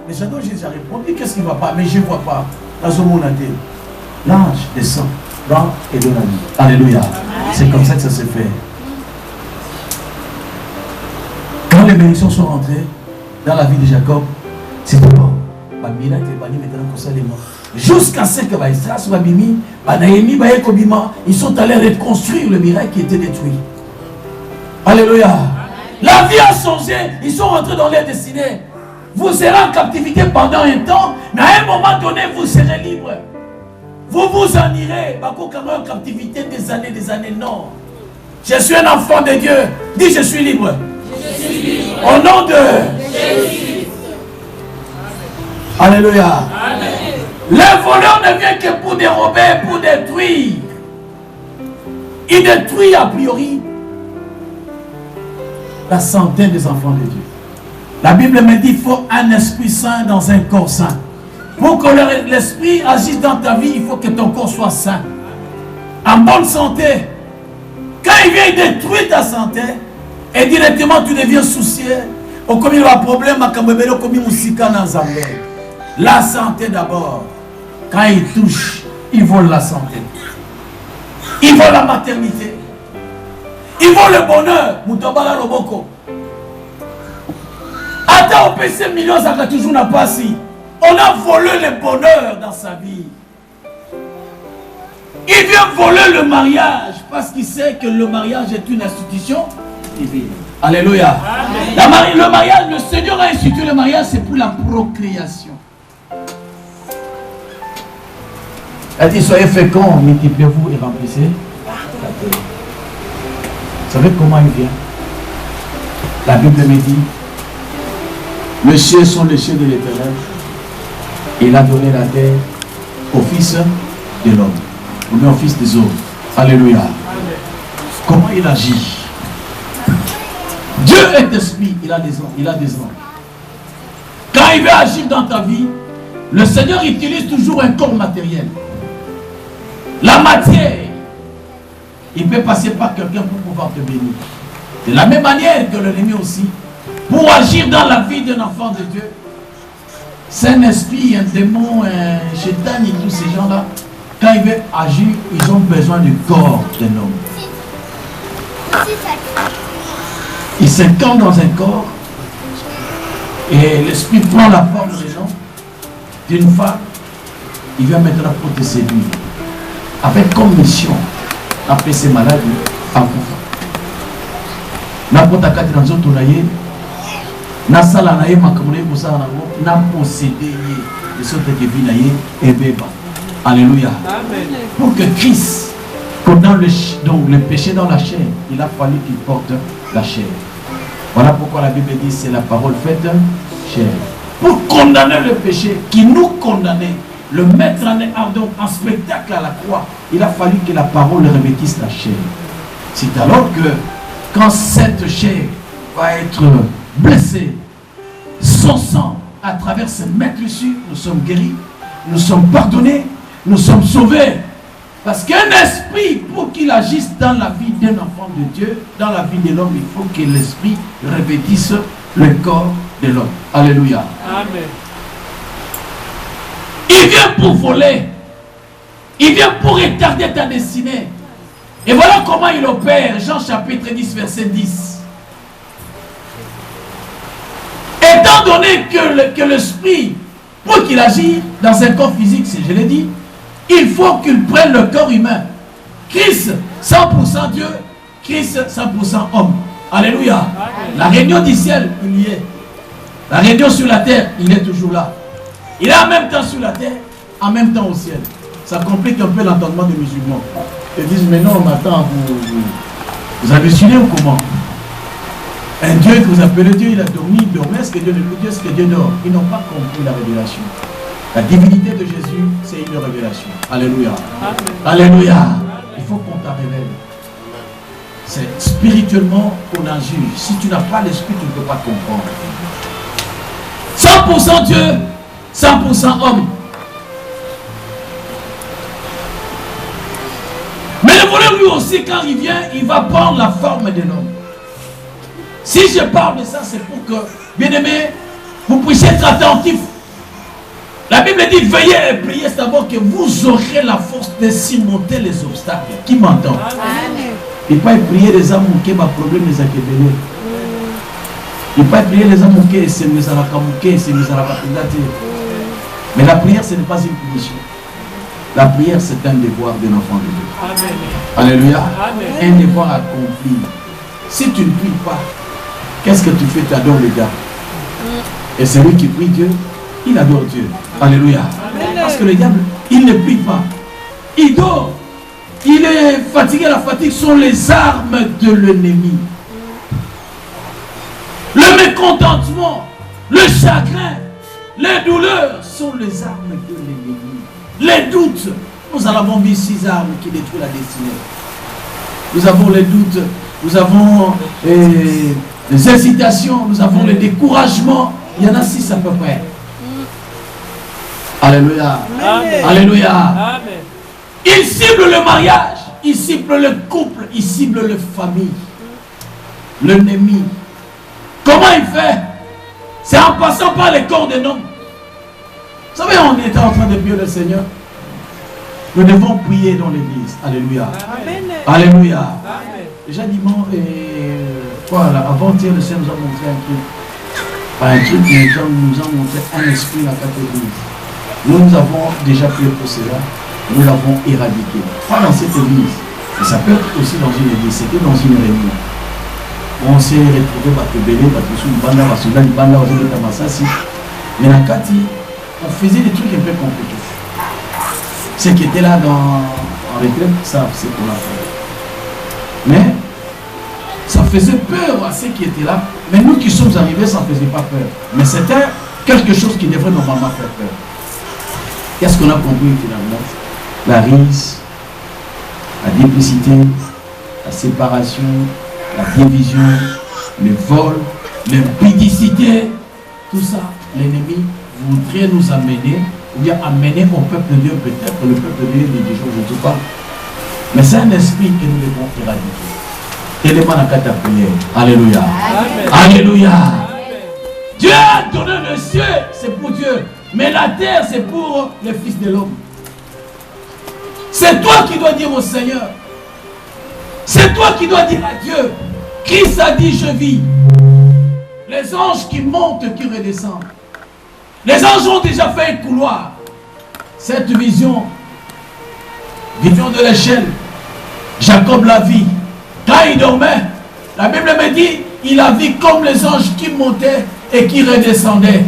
Mais j'adore Jésus a répondu, qu'est-ce qui ne va pas? Mais je ne vois pas. L'ange descend, dans et donne la vie. Alléluia. C'est comme ça que ça s'est fait. Quand les bénédictions sont rentrées dans la vie de Jacob, c'est bon. Jusqu'à ce que ils sont allés reconstruire le miracle qui était détruit. Alléluia. La vie a changé. Ils sont rentrés dans leur destinée. Vous serez en captivité pendant un temps, mais à un moment donné, vous serez libre. Vous vous en irez. En captivité des années, non. Je suis un enfant de Dieu. Dis, je suis libre. Je suis libre. Au nom de Jésus. Alléluia. Amen. Le voleur ne vient que pour dérober, pour détruire. Il détruit a priori la santé des enfants de Dieu. La Bible me dit qu'il faut un esprit saint dans un corps saint. Pour que l'esprit agisse dans ta vie, il faut que ton corps soit sain. En bonne santé. Quand il vient détruire ta santé, et directement tu deviens soucieux. Ou comme il y a un problème, comme il y a la santé d'abord. Quand il touche, il vole la santé. Il vole la maternité. Il vole le bonheur. Moutobala Loboko. Attends, au PC millions, ça n'a toujours pas si. On a volé le bonheur dans sa vie. Il vient voler le mariage parce qu'il sait que le mariage est une institution divine. Alléluia. Le mariage, le Seigneur a institué le mariage, c'est pour la procréation. Elle dit, soyez féconds, multipliez-vous et remplissez la terre. Vous savez comment il vient? La Bible me dit, les cieux sont les cieux de l'Éternel. Il a donné la terre au Fils de l'homme, ou bien au Fils des hommes. Alléluia. Comment il agit? Dieu est esprit, il a des anges. Quand il veut agir dans ta vie, le Seigneur utilise toujours un corps matériel. La matière, il peut passer par quelqu'un pour pouvoir te bénir. De la même manière que l'ennemi aussi, pour agir dans la vie d'un enfant de Dieu, c'est un esprit, un démon, un chétan et tous ces gens-là, quand ils veulent agir, ils ont besoin du corps d'un homme. Ils s'incarnent dans un corps et l'esprit prend la forme des gens, d'une femme, il vient maintenant pour te séduire. Avec comme mission, après ces maladies, en couvre. N'importe quel dans un tournaillé, n'a salanaye makamune kusana n'a possédé les sortes de vie et bébé. Alléluia. Pour que Christ, donc le péché dans la chair, il a fallu qu'il porte la chair. Voilà pourquoi la Bible dit c'est la parole faite chair. Pour condamner le péché qui nous condamnait, le mettre en spectacle à la croix, il a fallu que la parole revêtisse la chair. C'est alors que quand cette chair va être blessée, son sang, à travers ce maître issu, nous sommes guéris, nous sommes pardonnés, nous sommes sauvés. Parce qu'un esprit, pour qu'il agisse dans la vie d'un enfant de Dieu, dans la vie de l'homme, il faut que l'esprit revêtisse le corps de l'homme. Alléluia. Amen. Il vient pour voler. Il vient pour retarder ta destinée. Et voilà comment il opère. Jean chapitre 10, verset 10. Étant donné que l'esprit, pour qu'il agisse dans un corps physique, je l'ai dit, il faut qu'il prenne le corps humain. Christ, 100% Dieu, Christ, 100% homme. Alléluia. La réunion du ciel, il y est. La réunion sur la terre, il est toujours là. Il est en même temps sur la terre, en même temps au ciel. Ça complique un peu l'entendement des musulmans. Ils disent, mais non, mais attends, vous hallucinez ou comment? Un Dieu que vous appelez Dieu, il a dormi, il dormait. Est-ce que Dieu ne peut dire, est-ce que Dieu dort? Ils n'ont pas compris la révélation. La divinité de Jésus, c'est une révélation. Alléluia. Amen. Alléluia. Il faut qu'on t'a révèle. C'est spirituellement qu'on en juge. Si tu n'as pas l'esprit, tu ne peux pas comprendre. 100% Dieu, 100% homme. Mais le voleur lui aussi, quand il vient, il va prendre la forme de l'homme. Si je parle de ça, c'est pour que, bien aimé, vous puissiez être attentifs La Bible dit, veillez et priez d'abord que vous aurez la force de surmonter les obstacles. Qui m'entend? Et pas prier les âmes qui ont des problèmes, les acquérir. Et pas prier les âmes qui se mettent à la camouquée, se mettent à la capitalité. Mais la prière, ce n'est pas une punition. La prière, c'est un devoir de l'enfant de Dieu. Amen. Alléluia. Amen. Un devoir accompli. Si tu ne pries pas, qu'est-ce que tu fais? Tu adores le diable. Et celui qui prie Dieu, il adore Dieu. Alléluia. Amen. Parce que le diable, il ne prie pas. Il dort. Il est fatigué. La fatigue sont les armes de l'ennemi. Le mécontentement, le chagrin, les douleurs sont les armes de l'ennemi. Les doutes, nous en avons vu 6 armes qui détruisent la destinée. Nous avons les doutes, nous avons les hésitations, nous avons les découragements. Il y en a 6 à peu près. Alléluia. Amen. Alléluia. Amen. Il cible le mariage, il cible le couple, il cible la famille. L'ennemi. Comment il fait? C'est en passant par les corps des noms. Vous savez, on était en train de prier le Seigneur. Nous devons prier dans l'église. Alléluia. Amen. Alléluia. Amen. Déjà dimanche, avant-hier, le Seigneur nous a montré un truc. Pas un truc, mais nous a montré un esprit dans cette église. Nous avons déjà prié pour cela. Nous l'avons éradiqué. Pas dans cette église. Mais ça peut être aussi dans une église. C'était dans une réunion. On s'est retrouvé à Tébélé, parce que sous une bande, mais dans Kati, on faisait des trucs un peu compliqués. Ceux qui étaient là en retraite savent ce qu'on a fait. Mais ça faisait peur à ceux qui étaient là. Mais nous qui sommes arrivés, ça ne faisait pas peur. Mais c'était quelque chose qui devrait normalement faire peur. Qu'est-ce qu'on a compris finalement? La rise, la duplicité, la séparation, la division, le vol, l'impudicité, tout ça, l'ennemi voudrait nous amener, ou bien amener au peuple de Dieu, peut-être le peuple de Dieu dit des choses, je ne sais pas. Mais c'est un esprit que nous devons éradiquer. Élément dans la prière. Alléluia. Amen. Alléluia. Amen. Dieu a donné le ciel, c'est pour Dieu. Mais la terre, c'est pour le Fils de l'homme. C'est toi qui dois dire au Seigneur. C'est toi qui dois dire à Dieu. Christ a dit, je vis. Les anges qui montent, qui redescendent. Les anges ont déjà fait un couloir. Cette vision de l'échelle, Jacob l'a vit. Quand il dormait, la Bible me dit, il a vu comme les anges qui montaient et qui redescendaient.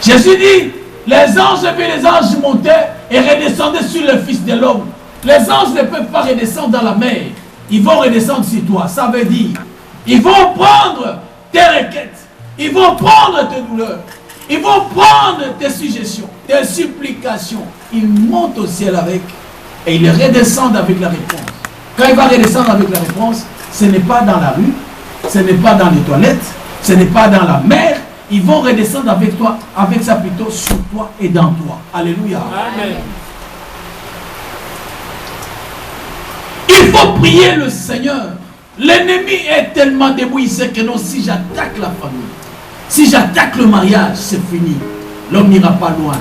Jésus dit, les anges et les anges montaient et redescendaient sur le Fils de l'homme. Les anges ne peuvent pas redescendre dans la mer. Ils vont redescendre sur toi. Ça veut dire, ils vont prendre tes requêtes. Ils vont prendre tes douleurs. Ils vont prendre tes suggestions, tes supplications. Ils montent au ciel avec et ils redescendent avec la réponse. Quand il va redescendre avec la réponse, ce n'est pas dans la rue, ce n'est pas dans les toilettes, ce n'est pas dans la mer. Ils vont redescendre avec toi, avec ça plutôt sur toi et dans toi. Alléluia. Amen. Il faut prier le Seigneur. L'ennemi est tellement debout, il sait que non, si j'attaque la famille, si j'attaque le mariage, c'est fini. L'homme n'ira pas loin.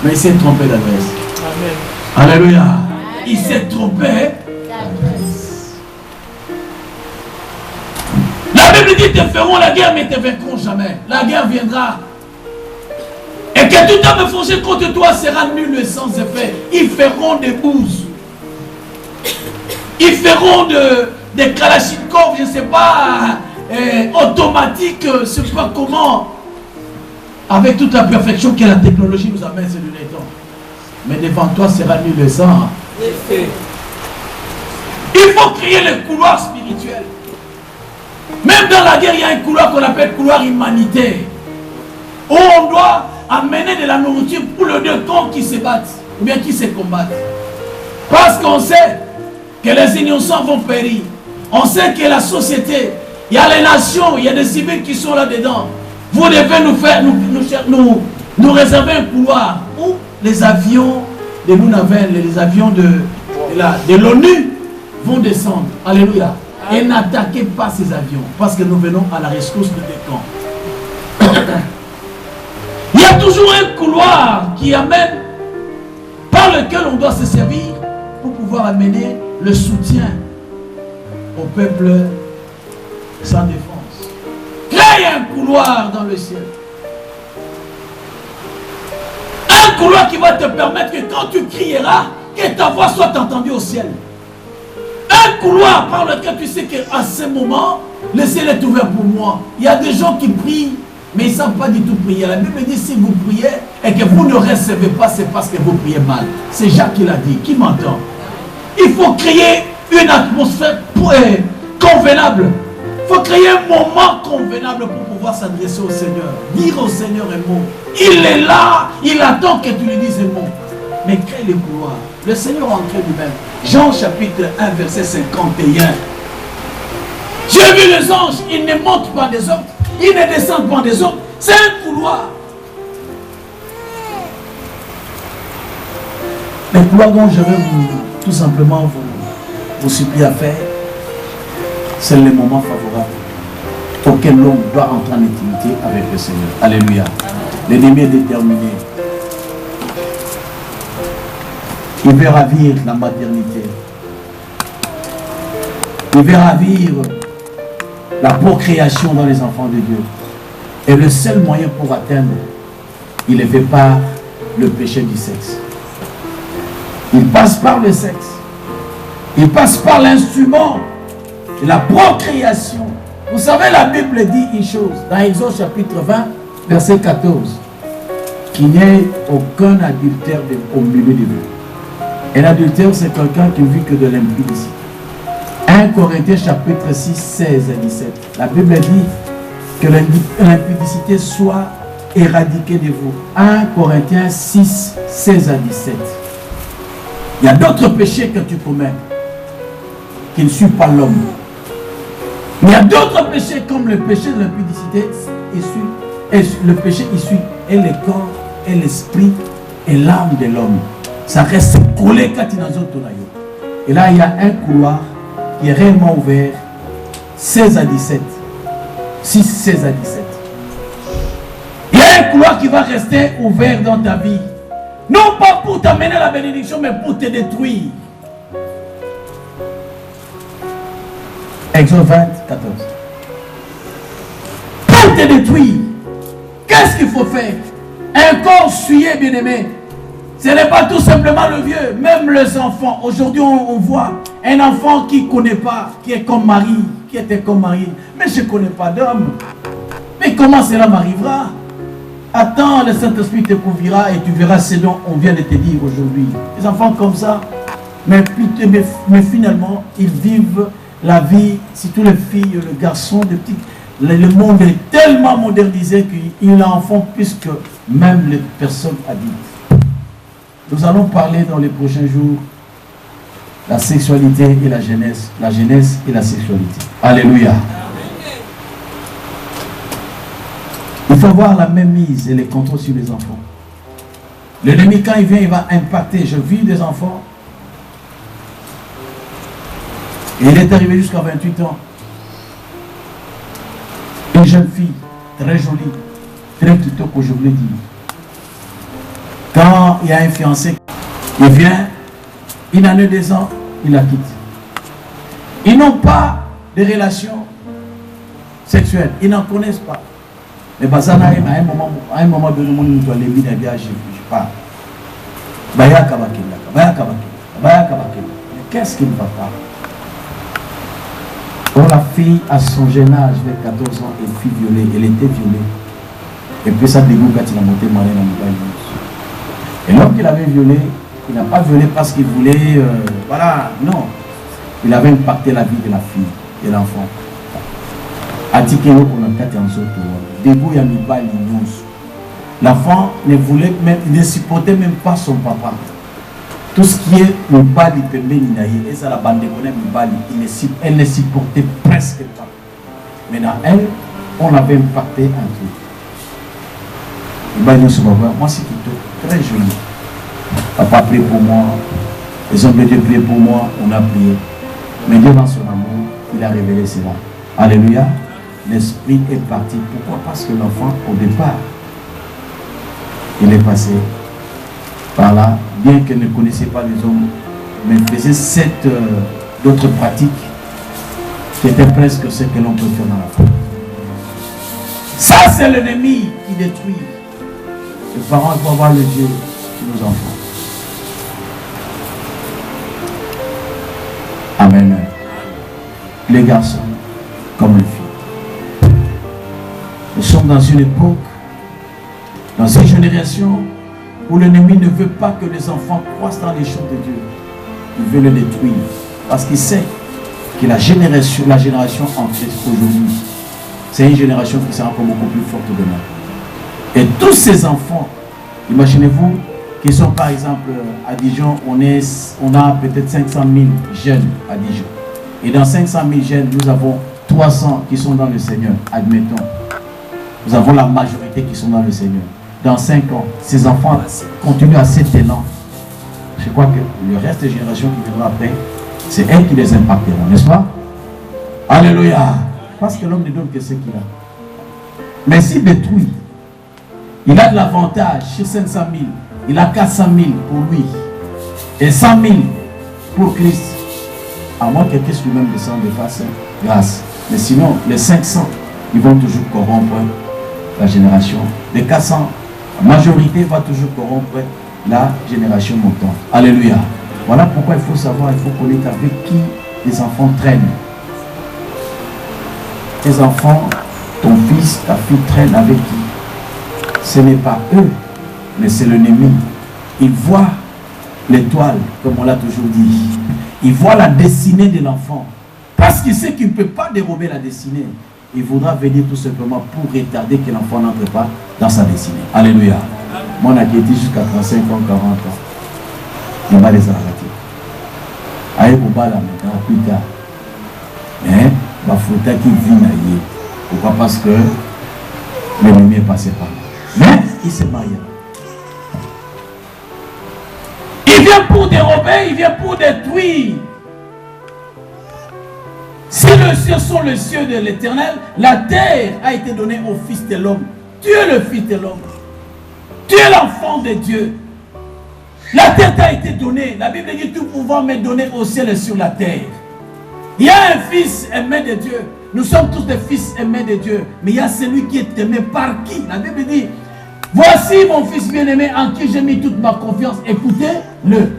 Mais il s'est trompé d'adresse. Amen. Alléluia. Amen. Il s'est trompé d'adresse. La Bible dit, te feront la guerre, mais te vaincront jamais. La guerre viendra. Et que tout homme forgé contre toi sera nul et sans effet. Ils feront des bouses. Ils feront des kalachnikovs, je ne sais pas, automatiques, je ne sais pas comment. Avec toute la perfection que la technologie nous amène ces derniers temps. Mais devant toi sera nul et sans effet. Il faut créer le couloir spirituel. Même dans la guerre, il y a un couloir qu'on appelle couloir humanitaire. Où on doit amener de la nourriture pour les deux camps qui se battent, ou bien qui se combattent. Parce qu'on sait que les innocents vont périr. On sait que la société, il y a les nations, il y a des civils qui sont là-dedans. Vous devez nous réserver un couloir où les avions de l'UNAVEL, les avions de l'ONU vont descendre. Alléluia. Et n'attaquez pas ces avions, parce que nous venons à la rescousse de des camps. toujours un couloir qui amène, par lequel on doit se servir pour pouvoir amener le soutien au peuple sans défense. Crée un couloir dans le ciel. Un couloir qui va te permettre que quand tu crieras, que ta voix soit entendue au ciel. Un couloir par lequel tu sais qu'à ce moment, le ciel est ouvert pour moi. Il y a des gens qui prient, mais ils ne savent pas du tout prier. La Bible dit, si vous priez et que vous ne recevez pas, c'est parce que vous priez mal. C'est Jacques qui l'a dit. Qui m'entend? Il faut créer une atmosphère convenable. Il faut créer un moment convenable pour pouvoir s'adresser au Seigneur. Dire au Seigneur un mot. Il est là, il attend que tu lui dises un mot. Mais crée les couloirs. Le Seigneur en crée lui-même. Jean chapitre 1 verset 51. J'ai vu les anges, ils ne montent pas des autres, ils ne descendent pas des autres. C'est un couloir. Les couloirs dont je vais tout simplement vous supplier à faire, c'est le moment favorable auquel l'homme doit entrer en intimité avec le Seigneur. Alléluia. L'ennemi est déterminé. Il veut ravir la maternité. Il veut ravir la procréation dans les enfants de Dieu. Et le seul moyen pour atteindre, il ne fait pas le péché du sexe. Il passe par le sexe. Il passe par l'instrument de la procréation. Vous savez, la Bible dit une chose, dans Exode chapitre 20, verset 14, qu'il n'y ait aucun adultère au milieu de vous. Et l'adultère, c'est quelqu'un qui ne vit que de l'impudicité. 1 Corinthiens chapitre 6, 16 et 17. La Bible dit que l'impudicité soit éradiquée de vous. 1 Corinthiens 6, 16 à 17. Il y a d'autres péchés que tu commets qui ne suivent pas l'homme. Mais il y a d'autres péchés comme le péché de l'impudicité et le péché issu et le corps et l'esprit et l'âme de l'homme. Ça reste collé quand il y a d'autres. Et là, il y a un couloir qui est réellement ouvert 16 à 17. 6, 16 à 17. Il y a un couloir qui va rester ouvert dans ta vie. Non pas pour t'amener la bénédiction, mais pour te détruire. Exode 20, 14. Pour te détruire, qu'est-ce qu'il faut faire? Un corps souillé, bien-aimé. Ce n'est pas tout simplement le vieux, même les enfants. Aujourd'hui, on voit un enfant qui ne connaît pas, qui est comme Marie, qui était comme Marie. Mais je ne connais pas d'homme. Mais comment cela m'arrivera? Attends, le Saint-Esprit te couvrira et tu verras ce dont on vient de te dire aujourd'hui. Les enfants comme ça, mais finalement, ils vivent la vie, surtout les filles, le garçon, le monde est tellement modernisé qu'il en font plus que même les personnes adultes. Nous allons parler dans les prochains jours la sexualité et la jeunesse et la sexualité. Alléluia. Il faut avoir la même mise et les contrôles sur les enfants. L'ennemi, quand il vient, il va impacter. Je vis des enfants. Et il est arrivé jusqu'à 28 ans. Une jeune fille, très jolie, très kitoko, que je voulais dire. Quand il y a un fiancé, il vient, une année, 2 ans, il la quitte. Ils n'ont pas de relations sexuelles. Ils n'en connaissent pas. Mais Bazana, à un moment donné, on doit les mettre à je parle. Mais qu'est-ce qui ne va pas? Oh, la fille, à son jeune âge, vers 14 ans, elle fut violée. Elle était violée. Et puis ça dégoûte quand il a monté malin dans le bain. Et l'homme qu'il avait violé, il n'a pas violé parce qu'il voulait, voilà, non. Il avait impacté la vie de la fille, de l'enfant. L'enfant ne voulait même, ne supportait même pas son papa. Tout ce qui est le bali, et ça la bande elle ne supportait presque pas. Maintenant, elle, on l'avait impacté un truc. Moi, c'est plutôt très joli. Papa a prié pour moi, les hommes de Dieu priaient pour moi, on a prié. Mais Dieu, dans son amour, il a révélé cela. Alléluia. L'esprit est parti. Pourquoi? Parce que l'enfant, au départ, il est passé par là, bien qu'elle ne connaissait pas les hommes, mais faisait d'autres pratiques qui étaient presque ce que l'on peut faire dans la foi. Ça, c'est l'ennemi qui détruit. Les parents, il faut avoir le Dieu de nos enfants. Amen. Les garçons comme les filles. Nous sommes dans une époque, dans une génération où l'ennemi ne veut pas que les enfants croissent dans les choses de Dieu. Il veut le détruire parce qu'il sait que la génération en Christ aujourd'hui, c'est une génération qui sera beaucoup plus forte demain. Et tous ces enfants, imaginez-vous qu'ils sont par exemple à Dijon, on a peut-être 500 000 jeunes à Dijon. Et dans 500 000 jeunes, nous avons 300 qui sont dans le Seigneur, admettons. Nous avons la majorité qui sont dans le Seigneur. Dans 5 ans, ces enfants continuent à cet élan. Je crois que le reste des générations qui viendront après, c'est elles qui les impacteront, n'est-ce pas? Alléluia! Parce que l'homme ne donne que ce qu'il a. Mais s'il détruit, il a de l'avantage sur 500 000. Il a 400 000 pour lui. Et 100 000 pour Christ. À moins que Christ lui-même descende de fasse grâce. Mais sinon, les 500, ils vont toujours corrompre la génération. Les 400, la majorité va toujours corrompre la génération montante. Alléluia. Voilà pourquoi il faut savoir, il faut connaître avec qui les enfants traînent. Tes enfants, ton fils, ta fille traîne avec qui? Ce n'est pas eux, mais c'est l'ennemi. Il voit l'étoile, comme on l'a toujours dit. Il voit la destinée de l'enfant. Parce qu'il sait qu'il ne peut pas dérober la destinée. Il voudra venir tout simplement pour retarder que l'enfant n'entre pas dans sa destinée. Alléluia. Moi, on a été jusqu'à 35 ans, 40 ans. Il va les arrêter. Aïe, Boba, là, maintenant, plus tard. Mais, ma faute qui vit naïe. Pourquoi? Parce que l'ennemi est passé par là. Mais, il s'est marié. Il vient pour dérober, il vient pour détruire. Si les cieux sont les cieux de l'Éternel, la terre a été donnée au Fils de l'homme. Tu es le Fils de l'homme. Tu es l'enfant de Dieu. La terre t'a été donnée. La Bible dit tout pouvoir m'est donné au ciel et sur la terre. Il y a un fils aimé de Dieu. Nous sommes tous des fils aimés de Dieu. Mais il y a celui qui est aimé par qui? La Bible dit, voici mon fils bien-aimé en qui j'ai mis toute ma confiance. Écoutez-le.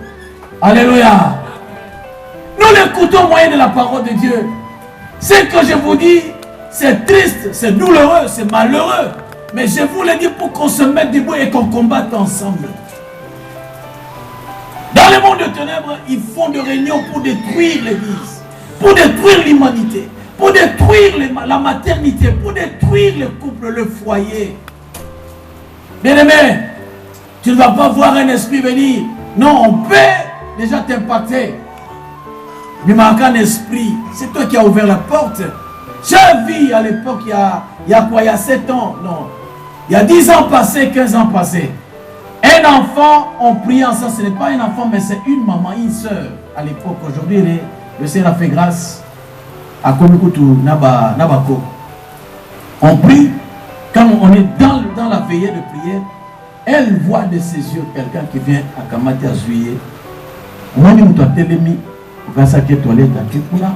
Alléluia. Nous l'écoutons au moyen de la parole de Dieu. Ce que je vous dis, c'est triste, c'est douloureux, c'est malheureux. Mais je vous le dis pour qu'on se mette debout et qu'on combatte ensemble. Dans le monde de ténèbres, ils font des réunions pour détruire l'Église, pour détruire l'humanité, pour détruire la maternité, pour détruire le couple, le foyer. Bien-aimé, tu ne vas pas voir un esprit venir. Non, on peut déjà t'impacter. Mais manque un esprit. C'est toi qui as ouvert la porte. J'ai vu à l'époque, il y a 7 ans, non. Il y a 10 ans passés, 15 ans passés. Un enfant, on prie ensemble. Ce n'est pas un enfant, mais c'est une maman, une soeur. À l'époque, aujourd'hui, le Seigneur a fait grâce à Komikutu Nabako. On prie. Quand on est dans la veillée de prière, elle voit de ses yeux quelqu'un qui vient à Kamati à Zuye. On dit que tu as télémi. Grâce qui toilette à Kikuna,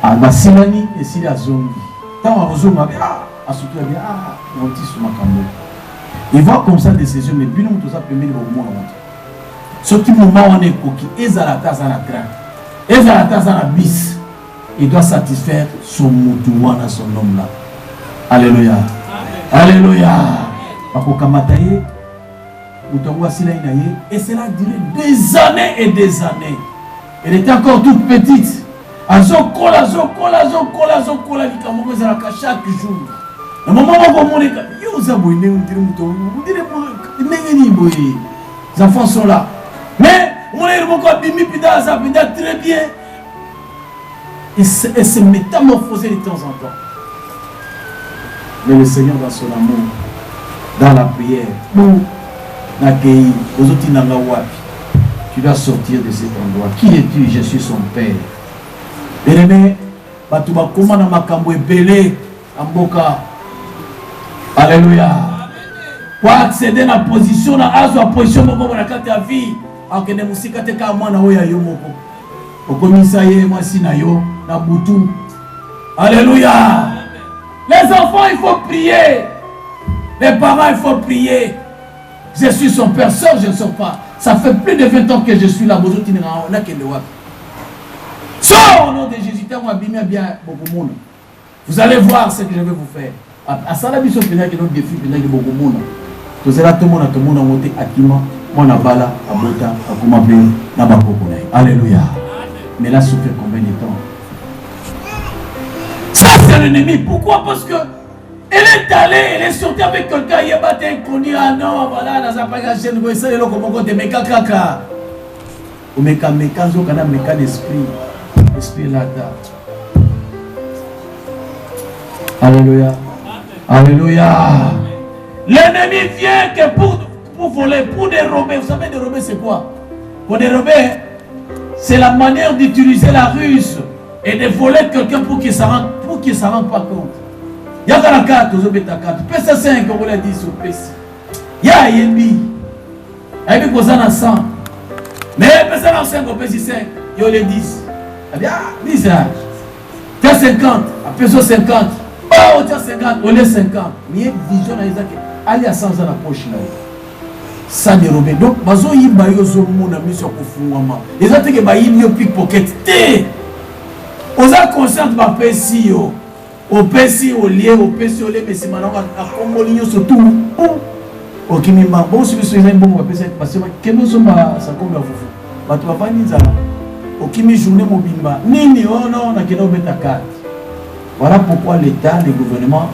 à Massimani et si la zone. Quand on rezoome, à surtout bien, on dit sur ma caméra. Il voit comme ça de ses yeux, mais bien nous tous appelés au monde. Ce qui moment on est coquille, Ezalata Zanakra, Ezalata Zanabis, il doit satisfaire son moutouana, son homme là. Alléluia. Alléluia. Pakokamataye, Moutouwa Silaïnaye, et cela durait des années et des années. Elle était encore toute petite. Azokola, chaque jour. Le moment où on dit, les enfants sont là. Mais, on est très bien. Et se métamorphoser de temps en temps. Mais le Seigneur, dans son amour, dans la prière, pour l'accueillir, aux autres, tu dois sortir de cet endroit. Qui es-tu? Je suis son père. Bien-aimé, Batouba Makambo est belé, Amboka. Alléluia. Pour accéder à la position, à la position, à la carte de vie, à la musique, à la moi, au commissariat, moi, si na yo, na boutou. Alléluia. Les enfants, il faut prier. Les parents, il faut prier. Je suis son père, sœur, je ne sors pas. Ça fait plus de 20 ans que je suis là. Sors au nom de Jésus. Vous allez voir ce que je vais vous faire. À ça, la mission pénale qui est notre défi, pénale qui est beaucoup de monde. Tout cela, tout le monde a monté à Kima, mon abala, à Bota, à Kumabé, à Bakokone. Alléluia. Mais là, ça fait combien de temps? Ça, c'est l'ennemi. Pourquoi? Parce que elle est allée, elle est sortie avec quelqu'un, il y a battu qu'on dit, ah non, voilà, dans sa bagage, vous voyez ça, il y a comme on dit, meka kaka. Ou meka zo kana meka d'esprit. Esprit là-dedans. Alléluia. Alléluia. L'ennemi vient que pour voler, pour dérober. Vous savez, dérober, c'est quoi? Pour dérober, c'est la manière d'utiliser la ruse et de voler quelqu'un pour qu'il ne s'en rende pas compte. Il y a la carte, vous avez ta carte. PSA 5, on l'a dit sur PSA. Il y a INB. Il y a INB qui est 100. Mais PSA 5, on PSA 5, il y a les 10. Il y a 10 ans. Tu as 50, après 50. Oh, tu as 50, on est 50. Il y a une vision dans les actes. Allez à 100 ans la poche là. Ça dérobe. Donc, bazo yimba yo zo mona mission ko fungama. Les autres que ba yimyo pickpocket. Aux a conscient ba pesi yo. Au pesi au lié, au pesi au lié, mais c'est maintenant à Congolien surtout. Au Kimima, bon, si vous avez un bon pesi, parce que nous sommes à sa combe à Foufou. Bah, tu vas pas ni ça. Au Kimi journée mobimba. Nini, oh non, on a qu'à mettre ta carte. Voilà pourquoi l'État, le gouvernement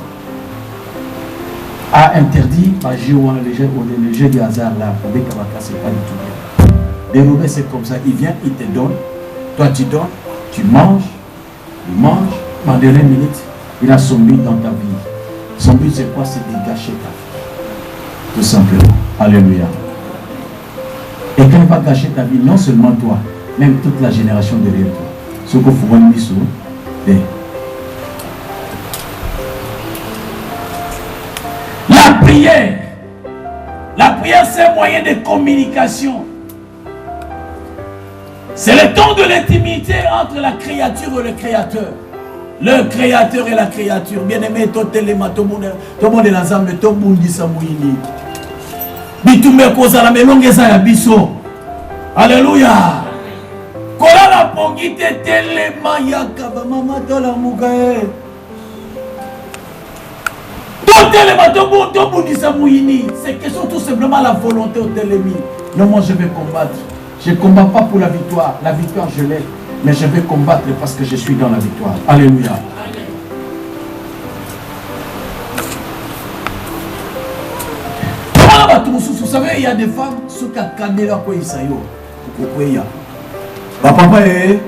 a interdit le jeu du hasard là. Avec Kabaka, c'est pas du tout bien. Dérober, c'est comme ça. Il vient, il te donne. Toi, tu donnes, tu manges, il mange. En dernière minute, il a son but dans ta vie. Son but, c'est quoi? C'est de gâcher ta vie. Tout simplement. Alléluia. Et quand il va gâcher ta vie, non seulement toi, même toute la génération derrière toi. Ce qu'il faut voir, la prière, c'est un moyen de communication. C'est le temps de l'intimité entre la créature et le créateur. Le créateur et la créature. Bien aimé, tout le monde est dans l'âme, tout le monde dit ça. Bitume kozala melonge za ya biso. Alléluia. Kola la pongite telema yakaba mama tola mugae. C'est question tout simplement la volonté au télémi. Non, moi je vais combattre. Je ne combats pas pour la victoire. La victoire, je l'ai. Mais je vais combattre parce que je suis dans la victoire. Alléluia. Vous savez, il y a des femmes qui sont cadenées là pour Isaïo. Papa est.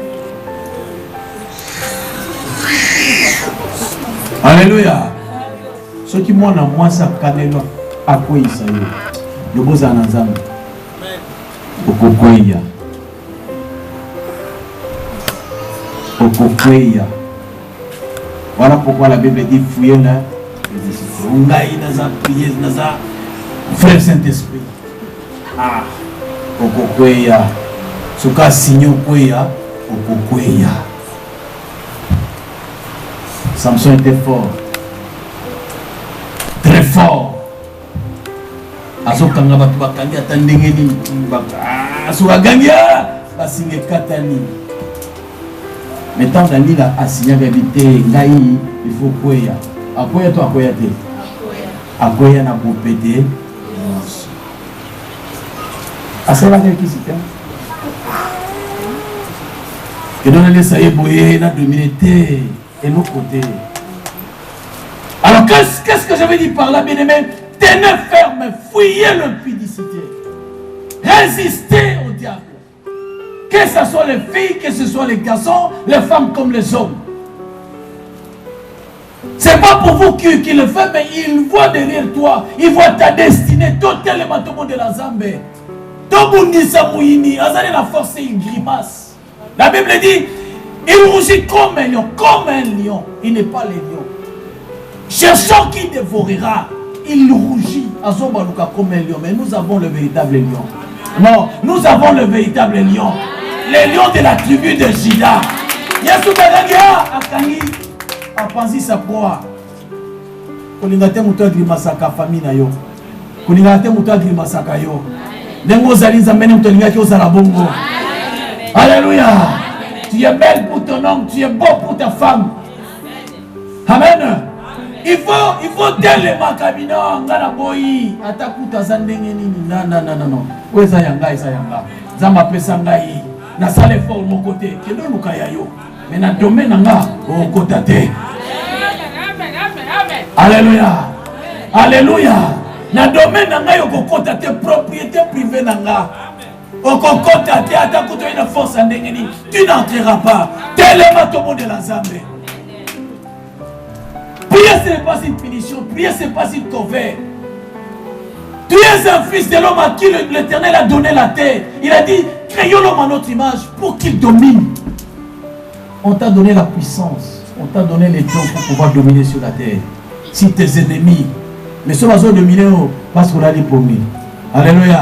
Alléluia. Ce qui moi na moi ça canelo à quoi il s'agit le beau anazam okokoya voilà pourquoi la Bible dit fouiller là ngai naza prier naza frère Saint-Esprit ah okokoya suka signo koya okokoya. Samson était fort. Très fort. Azokanga batu bakandi atandengeni baka suaganya basinge katani. Metant dani la asinya vérité ngai il faut koya. Akoya to akoya te. Akoya na bopede. Asala qui c'était. Que donne les saïe boyer na dominité et nos côtés. Alors, qu'est-ce que j'avais dit par là, bien-aimé? Tenez ferme, fuyez l'impudicité. Résistez au diable. Que ce soit les filles, que ce soit les garçons, les femmes comme les hommes. C'est pas pour vous qui le fait, mais il voit derrière toi, il voit ta destinée totalement tout le monde de la Zambé. Tout le monde dit ça, Mouini. Azali la force, il grimace. La Bible dit, il rougit comme un lion, il n'est pas le lion. Cherchant qui dévorera, il rougit. comme un lion, mais nous avons le véritable lion. Non, nous avons le véritable lion. Le lion de la tribu de Juda. Yesu Bedagia, Akangi, Apanzi sa proie. Kolingate muto grimasaka famille na yo. Kolingate muto grimasaka yo. Nengo zalinza mene muto lingaki ozala bongo. Alléluia. Tu es belle pour ton homme, tu es beau pour ta femme. Amen. Il faut telle makabino ngana boyi atakuta zandenge nini non. Weza yanga isa yanga. Zamba pesa ngai na sale fort mon côté. Kendo lukaya yo. Mais na domaine nga o kotate. Alléluia. Alléluia. Na domaine nga yo kotate propriété privée nga. O kotate atakuta une force ndenge nini. Tu n'entreras pas. Tellement tout le monde de la Zambie. Prier, ce n'est pas une punition. Prier, ce n'est pas une corvée. Tu es un fils de l'homme à qui l'Éternel a donné la terre. Il a dit, créons l'homme à notre image pour qu'il domine. On t'a donné la puissance. On t'a donné les dons pour pouvoir dominer sur la terre. Si tes ennemis, mais ceux qui ont dominé, parce qu'on a dit pour lui. Alléluia.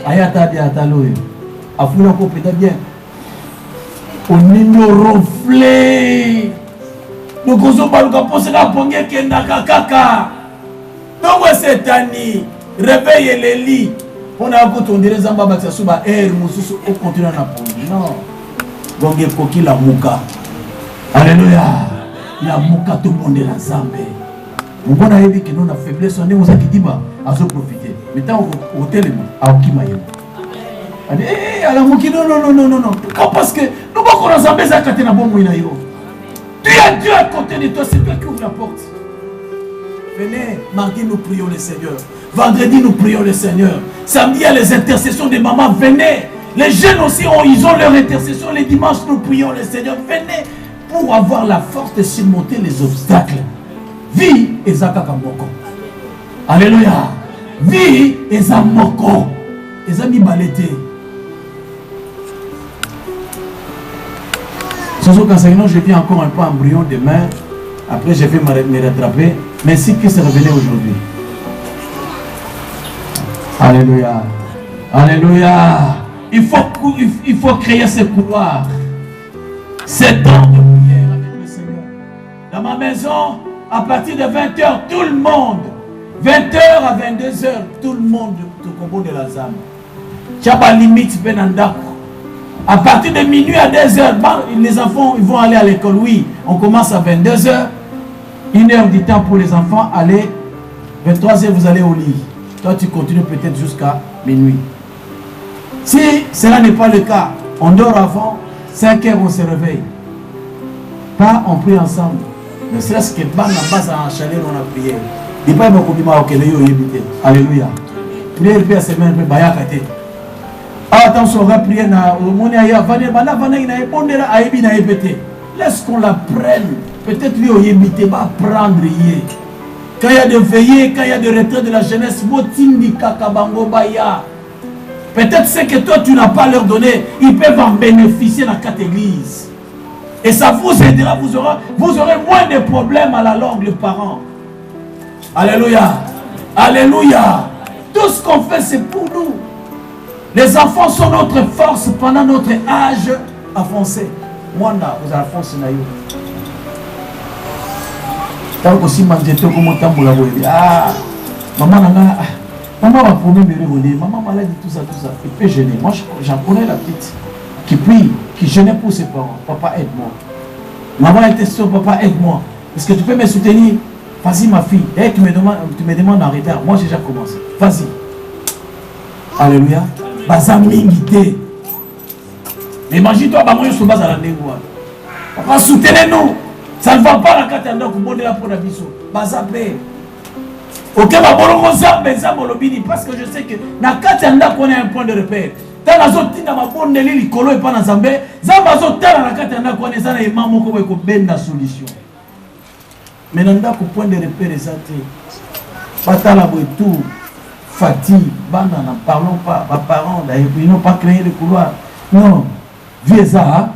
Ayata bien, ataloé. Afoula ko peut-être bien. On ignore ronflé. Nous avons posé la pongue qui est kaka. Donc, cette année, réveillez les lits. On a entendu les zambas qui sont on continue à pongue. Non. Donc, il faut qu'il y ait la mouka. Alléluia. La mouka, tout le monde est la zambé. Vous avez dit que nous avons faiblesse, on est aux Akidiba à se profiter. Mais tant au téléphone, à Okimayo. Alors, non. Parce que nous avons un zambé à côté de la bombe. Tu as Dieu à côté de toi, c'est toi qui ouvre la porte. Venez, mardi nous prions le Seigneur. Vendredi nous prions le Seigneur. Samedi il y a les intercessions des mamans. Venez. Les jeunes aussi ils ont leur intercession. Les dimanches nous prions le Seigneur. Venez pour avoir la force de surmonter les obstacles. Vie et Zakakamboko. Alléluia. Vie et Zamoko. Et Zami Balete. Je viens encore un peu embryon demain. Après, je vais me rattraper. Mais si Christ revenait aujourd'hui. Alléluia. Alléluia. Il faut créer ce couloir. C'est temps de prière avec le Seigneur. Dans ma maison, à partir de 20h, tout le monde. 20h à 22h, tout le monde au combo de la ZAM. Il n'y a pas de limite, Benandako. À partir de minuit à 2h, les enfants ils vont aller à l'école. Oui, on commence à 22h. 1 heure du temps pour les enfants. Aller 23h, vous allez au lit. Toi, tu continues peut-être jusqu'à minuit. Si cela n'est pas le cas, on dort avant, 5h, on se réveille. Pas, on prie ensemble. Ne serait-ce que dans la base à chalet, on a prié. Il n'y a pas beaucoup de mal. Alléluia. Prière, prière, semaine, bayakate. Attention, on va prier. Laisse qu'on la prenne. Peut-être lui, il va prendre. Quand il y a de veillées, quand il y a de retrait de la jeunesse, peut-être c'est que toi, tu n'as pas leur donné. Ils peuvent en bénéficier dans cette église. Et ça vous aidera. Vous aurez moins de problèmes à la longue, les parents. Alléluia. Alléluia. Tout ce qu'on fait, c'est pour nous. Les enfants sont notre force pendant notre âge avancé. Moi, vous avez la force. Tant que si mangeto comme tant pour la voir. Ah, maman va promener me réveiller. Maman malade tout ça. Il peut gêner. Moi, j'en connais la petite qui prie, qui gênait pour ses parents. Papa, aide-moi. Maman était sûre, papa, aide-moi. Est-ce que tu peux me soutenir? Vas-y, ma fille. Et tu me demandes d'arrêter. Moi, j'ai déjà commencé. Vas-y. Alléluia. Bazamingité. Mais imagine-toi, Bamoyo se base à la négoire. Papa, soutenez-nous. Ça ne va pas la katanda pour bonner la pour la biso. Bazapé. Ok, babolongo zambe zambolobini parce que je sais que na katanda qu'on a un point de repère. Dans la zone tinda ma bonne li kolo et pas na zambe. Zamba zo tala na katanda qu'on est zana et maman ko ko ben na solution. Mais nanda ko point de repère ezate. Batala bo tout. Fatigue, banda n'en parlons pas, mes parents d'ailleurs, ils n'ont pas créé le couloir. Non, vieux ça.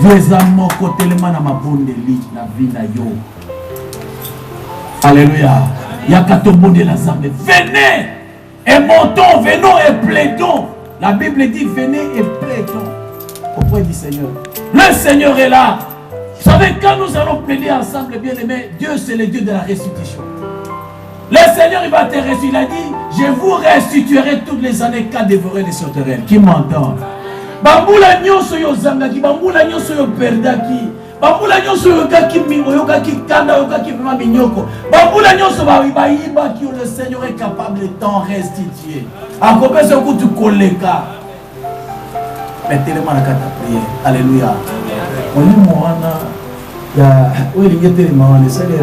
Vezamo kotelema na mabondeli na vina yo. Alléluia. Yakatombonde la zambe. Venez et montons, venons et plaidons. La Bible dit venez et plaidons auprès du Seigneur. Le Seigneur est là. Vous savez, quand nous allons plaider ensemble, bien aimés, Dieu c'est le Dieu de la restitution. Le Seigneur il va te restituer. Il a dit, je vous restituerai toutes les années qu'a dévoré les sauterelles. Qui m'entend? Bambula nyonso yo zangaki, bambula nyonso yo perdaki, bambula nyonso yo kaki mingo, yo kaki kanda, yo kaki mama minyoko, bambula nyonso ba iba qui le Seigneur est capable de t'en restituer. Encore ce que tu koleka. Mettez-le-moi la carte à prière. Alléluia. On dit moi ya oui il était maman le Seigneur.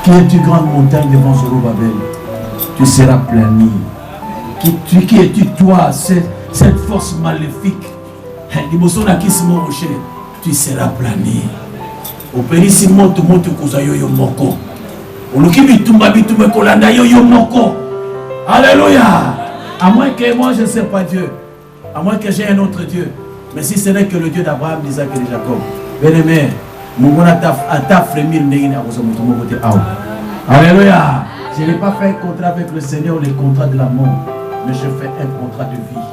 Qui est une grande montagne devant Zorobabel, tu seras plani. Qui es-tu toi, cette force maléfique? Tu seras plané. Au périssimo moto kuzayo yo moko. Oluki bitumba kolanda yo moko. Alléluia. À moins que moi je ne sais pas Dieu. À moins que j'ai un autre Dieu. Mais si ce n'est que le Dieu d'Abraham, d'Isaac et de Jacob. Bien-aimé, alléluia. Je n'ai pas fait un contrat avec le Seigneur, le contrat de la mort. Mais je fais un contrat de vie.